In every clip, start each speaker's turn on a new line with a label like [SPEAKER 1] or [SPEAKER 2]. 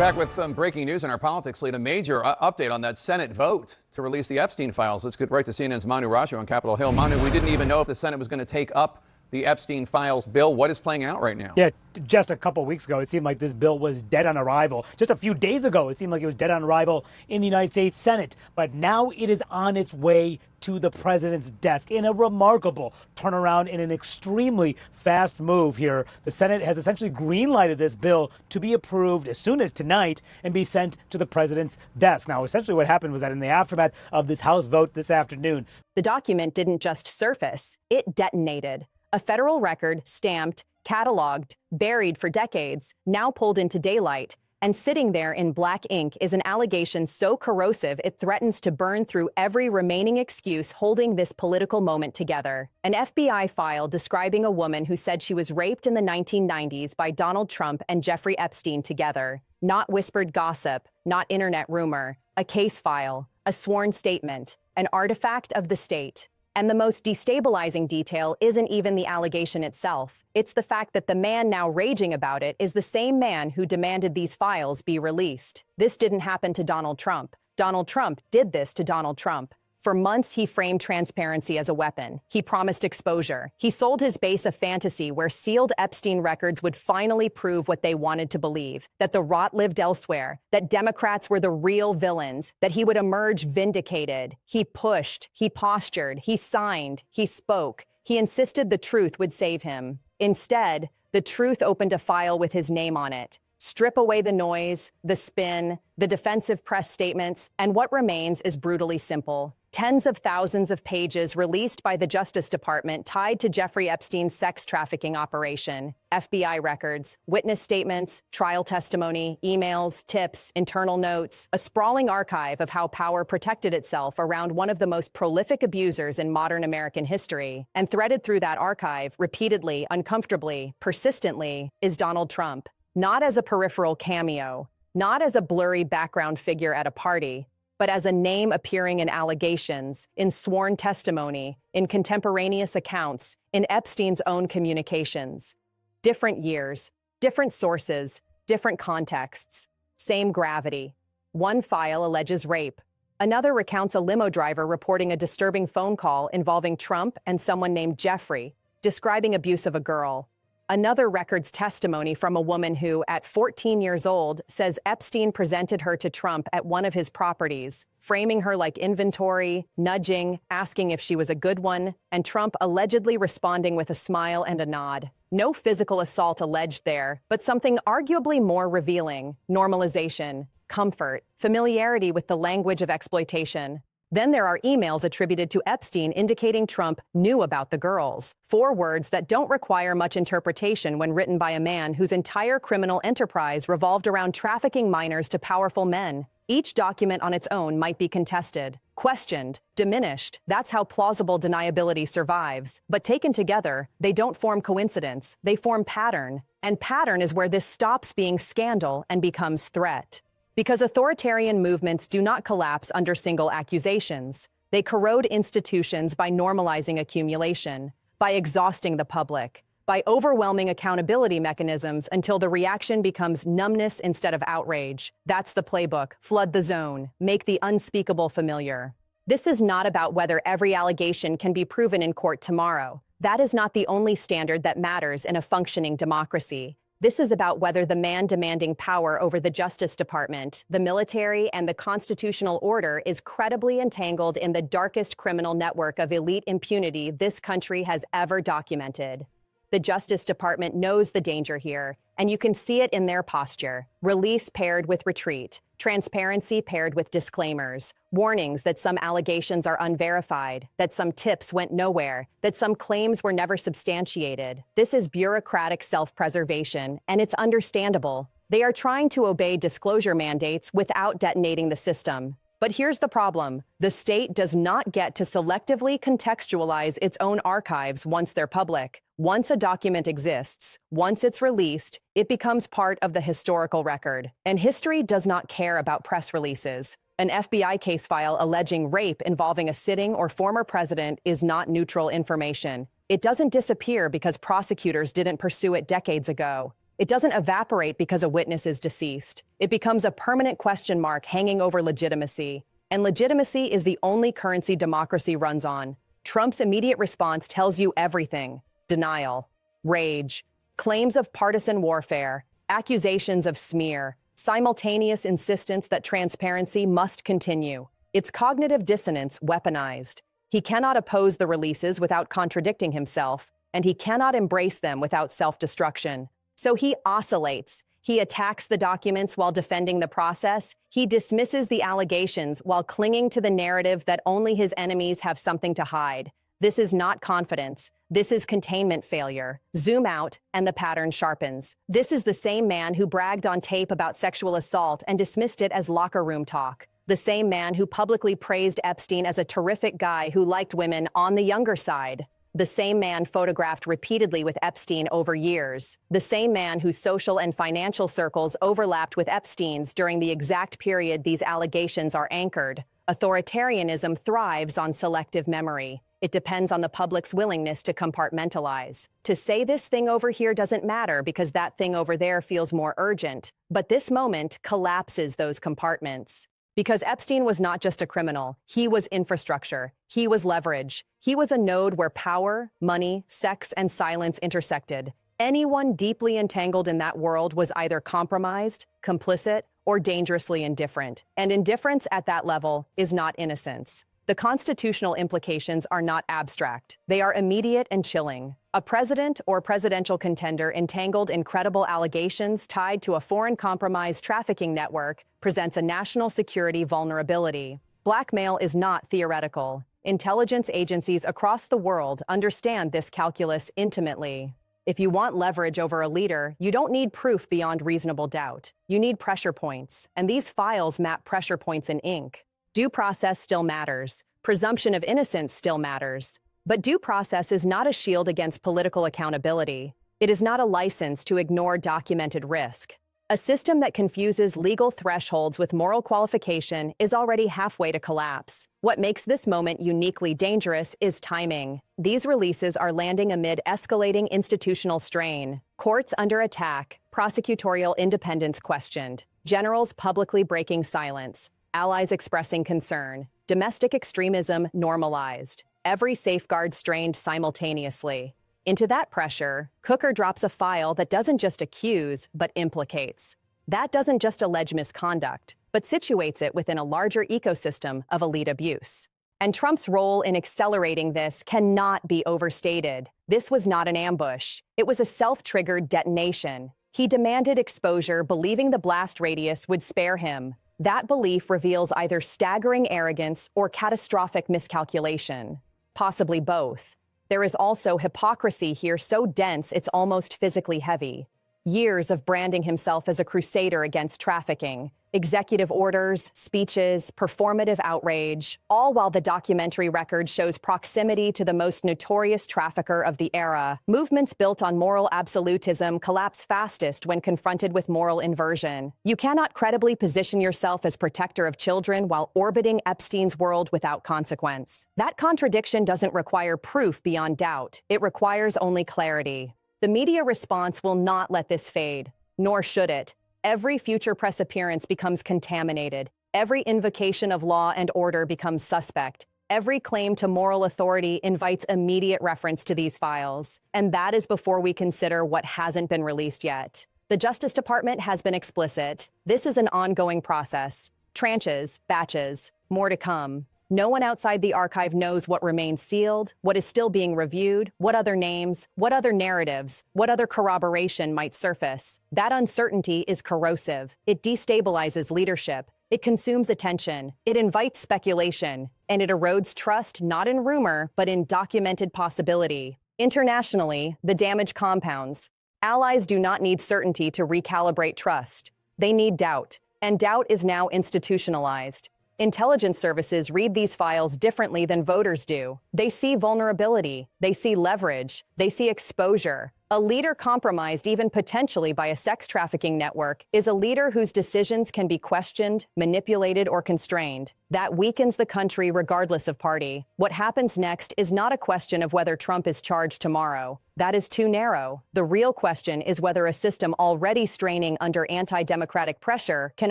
[SPEAKER 1] Back with some breaking news in our politics lead, a major update on that Senate vote to release the Epstein files. Let's get right to CNN's Manu Raju on Capitol Hill. Manu, we didn't even know if the Senate was going to take up the Epstein files bill. What is playing out right now?
[SPEAKER 2] Yeah, just a couple weeks ago, it seemed like this bill was dead on arrival. Just a few days ago, it seemed like it was dead on arrival in the United States Senate. But now it is on its way to the president's desk in a remarkable turnaround, in an extremely fast move here. The Senate has essentially green-lighted this bill to be approved as soon as tonight and be sent to the president's desk. Now, essentially what happened was that in the aftermath of this House vote this afternoon,
[SPEAKER 3] the document didn't just surface, it detonated. A federal record stamped, cataloged, buried for decades, now pulled into daylight. And sitting there in black ink is an allegation so corrosive it threatens to burn through every remaining excuse holding this political moment together. An FBI file describing a woman who said she was raped in the 1990s by Donald Trump and Jeffrey Epstein together. Not whispered gossip, not internet rumor. A case file, a sworn statement, an artifact of the state. And the most destabilizing detail isn't even the allegation itself. It's the fact that the man now raging about it is the same man who demanded these files be released. This didn't happen to Donald Trump. Donald Trump did this to Donald Trump. For months, he framed transparency as a weapon. He promised exposure. He sold his base a fantasy where sealed Epstein records would finally prove what they wanted to believe, that the rot lived elsewhere, that Democrats were the real villains, that he would emerge vindicated. He pushed, he postured, he signed, he spoke. He insisted the truth would save him. Instead, the truth opened a file with his name on it. Strip away the noise, the spin, the defensive press statements, and what remains is brutally simple. Tens of thousands of pages released by the Justice Department tied to Jeffrey Epstein's sex trafficking operation. FBI records, witness statements, trial testimony, emails, tips, internal notes, a sprawling archive of how power protected itself around one of the most prolific abusers in modern American history. And threaded through that archive, repeatedly, uncomfortably, persistently, is Donald Trump. Not as a peripheral cameo, not as a blurry background figure at a party, but as a name appearing in allegations, in sworn testimony, in contemporaneous accounts, in Epstein's own communications. Different years, different sources, different contexts, same gravity. One file alleges rape. Another recounts a limo driver reporting a disturbing phone call involving Trump and someone named Jeffrey, describing abuse of a girl. Another records testimony from a woman who, at 14 years old, says Epstein presented her to Trump at one of his properties, framing her like inventory, nudging, asking if she was a good one, and Trump allegedly responding with a smile and a nod. No physical assault alleged there, but something arguably more revealing: normalization, comfort, familiarity with the language of exploitation. Then there are emails attributed to Epstein indicating Trump knew about the girls. 4 words that don't require much interpretation when written by a man whose entire criminal enterprise revolved around trafficking minors to powerful men. Each document on its own might be contested, questioned, diminished. That's how plausible deniability survives. But taken together, they don't form coincidence. They form pattern. And pattern is where this stops being scandal and becomes threat. Because authoritarian movements do not collapse under single accusations. They corrode institutions by normalizing accumulation, by exhausting the public, by overwhelming accountability mechanisms until the reaction becomes numbness instead of outrage. That's the playbook. Flood the zone. Make the unspeakable familiar. This is not about whether every allegation can be proven in court tomorrow. That is not the only standard that matters in a functioning democracy. This is about whether the man demanding power over the Justice Department, the military, and the constitutional order is credibly entangled in the darkest criminal network of elite impunity this country has ever documented. The Justice Department knows the danger here, and you can see it in their posture. Release paired with retreat, transparency paired with disclaimers, warnings that some allegations are unverified, that some tips went nowhere, that some claims were never substantiated. This is bureaucratic self-preservation, and it's understandable. They are trying to obey disclosure mandates without detonating the system. But here's the problem. The state does not get to selectively contextualize its own archives once they're public. Once a document exists, once it's released, it becomes part of the historical record. And history does not care about press releases. An FBI case file alleging rape involving a sitting or former president is not neutral information. It doesn't disappear because prosecutors didn't pursue it decades ago. It doesn't evaporate because a witness is deceased. It becomes a permanent question mark hanging over legitimacy. And legitimacy is the only currency democracy runs on. Trump's immediate response tells you everything: denial, rage, claims of partisan warfare, accusations of smear, simultaneous insistence that transparency must continue. It's cognitive dissonance weaponized. He cannot oppose the releases without contradicting himself, and he cannot embrace them without self-destruction. So he oscillates. He attacks the documents while defending the process. He dismisses the allegations while clinging to the narrative that only his enemies have something to hide. This is not confidence. This is containment failure. Zoom out, and the pattern sharpens. This is the same man who bragged on tape about sexual assault and dismissed it as locker room talk. The same man who publicly praised Epstein as a terrific guy who liked women on the younger side. The same man photographed repeatedly with Epstein over years. The same man whose social and financial circles overlapped with Epstein's during the exact period these allegations are anchored. Authoritarianism thrives on selective memory. It depends on the public's willingness to compartmentalize. To say this thing over here doesn't matter because that thing over there feels more urgent. But this moment collapses those compartments. Because Epstein was not just a criminal, he was infrastructure, he was leverage, he was a node where power, money, sex, and silence intersected. Anyone deeply entangled in that world was either compromised, complicit, or dangerously indifferent. And indifference at that level is not innocence. The constitutional implications are not abstract. They are immediate and chilling. A president or presidential contender entangled in credible allegations tied to a foreign compromised trafficking network presents a national security vulnerability. Blackmail is not theoretical. Intelligence agencies across the world understand this calculus intimately. If you want leverage over a leader, you don't need proof beyond reasonable doubt. You need pressure points, and these files map pressure points in ink. Due process still matters. Presumption of innocence still matters. But due process is not a shield against political accountability. It is not a license to ignore documented risk. A system that confuses legal thresholds with moral qualification is already halfway to collapse. What makes this moment uniquely dangerous is timing. These releases are landing amid escalating institutional strain. Courts under attack, prosecutorial independence questioned, generals publicly breaking silence, allies expressing concern, domestic extremism normalized, every safeguard strained simultaneously. Into that pressure, Cooker drops a file that doesn't just accuse, but implicates. That doesn't just allege misconduct, but situates it within a larger ecosystem of elite abuse. And Trump's role in accelerating this cannot be overstated. This was not an ambush. It was a self-triggered detonation. He demanded exposure, believing the blast radius would spare him. That belief reveals either staggering arrogance or catastrophic miscalculation. Possibly both. There is also hypocrisy here so dense it's almost physically heavy. Years of branding himself as a crusader against trafficking, executive orders, speeches, performative outrage, all while the documentary record shows proximity to the most notorious trafficker of the era. Movements built on moral absolutism collapse fastest when confronted with moral inversion. You cannot credibly position yourself as protector of children while orbiting Epstein's world without consequence. That contradiction doesn't require proof beyond doubt. It requires only clarity. The media response will not let this fade, nor should it. Every future press appearance becomes contaminated. Every invocation of law and order becomes suspect. Every claim to moral authority invites immediate reference to these files. And that is before we consider what hasn't been released yet. The Justice Department has been explicit. This is an ongoing process. Tranches, batches, more to come. No one outside the archive knows what remains sealed, what is still being reviewed, what other names, what other narratives, what other corroboration might surface. That uncertainty is corrosive. It destabilizes leadership. It consumes attention. It invites speculation. And it erodes trust not in rumor, but in documented possibility. Internationally, the damage compounds. Allies do not need certainty to recalibrate trust. They need doubt. And doubt is now institutionalized. Intelligence services read these files differently than voters do. They see vulnerability, they see leverage, they see exposure. A leader compromised even potentially by a sex trafficking network is a leader whose decisions can be questioned, manipulated, or constrained. That weakens the country regardless of party. What happens next is not a question of whether Trump is charged tomorrow. That is too narrow. The real question is whether a system already straining under anti-democratic pressure can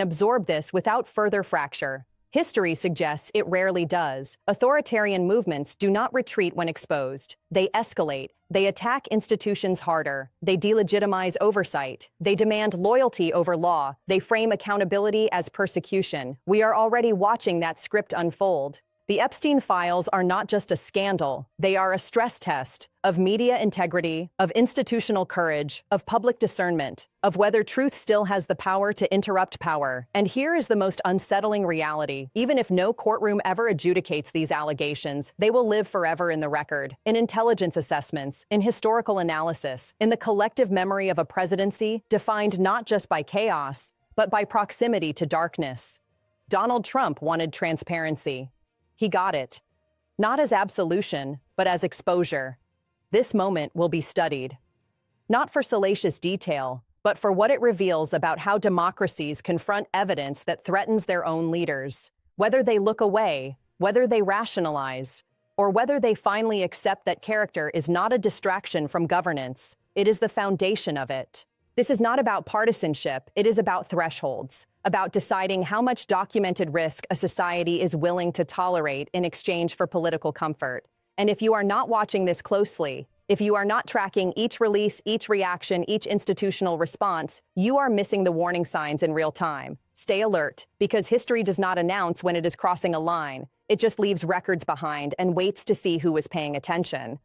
[SPEAKER 3] absorb this without further fracture. History suggests it rarely does. Authoritarian movements do not retreat when exposed. They escalate. They attack institutions harder. They delegitimize oversight. They demand loyalty over law. They frame accountability as persecution. We are already watching that script unfold. The Epstein files are not just a scandal. They are a stress test of media integrity, of institutional courage, of public discernment, of whether truth still has the power to interrupt power. And here is the most unsettling reality. Even if no courtroom ever adjudicates these allegations, they will live forever in the record, in intelligence assessments, in historical analysis, in the collective memory of a presidency defined not just by chaos, but by proximity to darkness. Donald Trump wanted transparency. He got it. Not as absolution, but as exposure. This moment will be studied. Not for salacious detail, but for what it reveals about how democracies confront evidence that threatens their own leaders. Whether they look away, whether they rationalize, or whether they finally accept that character is not a distraction from governance, it is the foundation of it. This is not about partisanship, it is about thresholds, about deciding how much documented risk a society is willing to tolerate in exchange for political comfort. And if you are not watching this closely, if you are not tracking each release, each reaction, each institutional response, you are missing the warning signs in real time. Stay alert, because history does not announce when it is crossing a line. It just leaves records behind and waits to see who is paying attention.